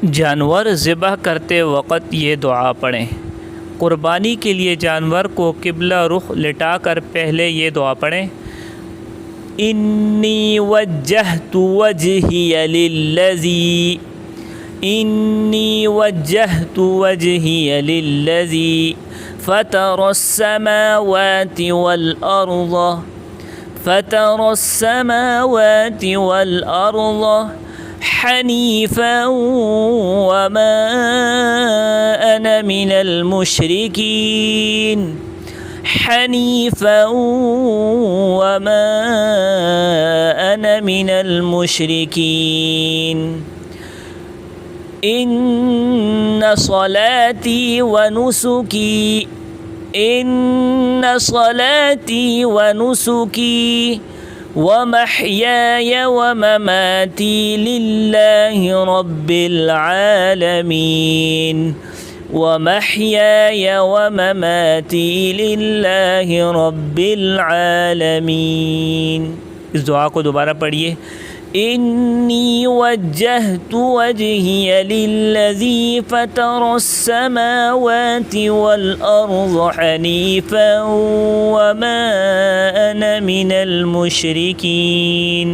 जानवर ज़िबह करते वक़्त ये दुआ पढ़ें। क़ुरबानी के लिए जानवर को क़िबला रुख़ लिटा कर पहले ये दुआ पढ़ें। इन्नी वज्जहतु वजहिय लिल्लज़ी, इन्नी वज्जहतु वजहिय लिल्लज़ी फ़तरस्समावाति वल अर्ज़, फ़तरस्समावाति वल अर्ज़ हनीफ़ा वमा अना मिनल मुशरिकीन, हनीफ़ा वमा अना मिनल मुशरिकीन। इन्ना सलाती व नुसुकी, इन्ना सलाती व नुसुकी व महयाय व ममाती लिल्लाहि रब्बिल आलमीन, व महयाय व ममाती लिल्लाहि रब्बिल आलमीन। इस दुआ को दोबारा पढ़िए। इन्नी वज्जहतु वजहिय लिल्लज़ी फ़तरस्समावाति वल अर्ज़ हनीफ़ा वमा अना मिनल मुशरिकीन।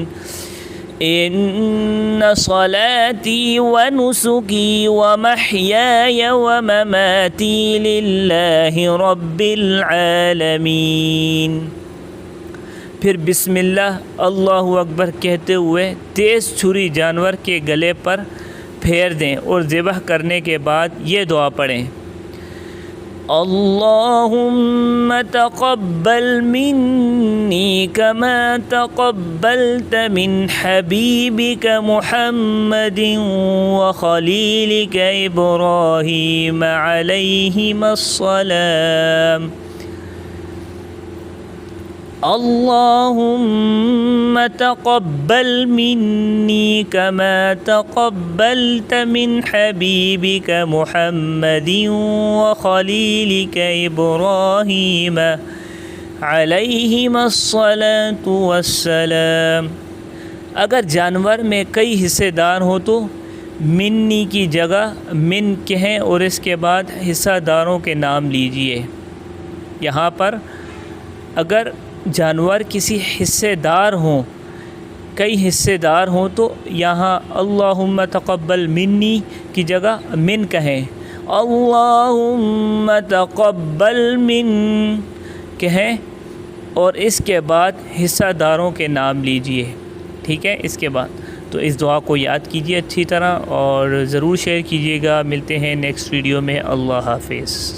इन्ना सलाती व नुसुकी व महयाय व ममाती लिल्लाहि रब्बिल आलमीन। फिर बिस्मिल्लाह अल्लाहु अकबर कहते हुए तेज़ छुरी जानवर के गले पर फेर दें और ज़िबह करने के बाद ये दुआ पढ़ें। अल्लाहुम्मा तक़ब्बल मिन्नी कमा तक़ब्बलत मिन हबीबिक मुहम्मदिन व खलीलिक इब्राहीम अलैहिमुस्सलाम। अल्लाहुम्मा तक़ब्बल मिन्नी कमा तक़ब्बलत मिन हबीबिक मुहम्मदिन व खलीलिक इब्राहीम अलैहिमुस्सलातु वस्सलाम। अगर जानवर में कई हिस्सेदार हो तो मिन्नी की जगह मिन कहें और इसके बाद हिस्सेदारों के नाम लीजिए। यहाँ पर अगर जानवर किसी हिस्सेदार हों, कई हिस्सेदार हों तो यहाँ अल्लाहुम्मा तक़ब्बल मिन्नी की जगह मिन कहें, अल्लाहुम्मा तक़ब्बल मिन कहें और इसके बाद हिस्सेदारों के नाम लीजिए। ठीक है, इसके बाद तो इस दुआ को याद कीजिए अच्छी तरह और ज़रूर शेयर कीजिएगा। मिलते हैं नेक्स्ट वीडियो में। अल्लाह हाफ़िज़।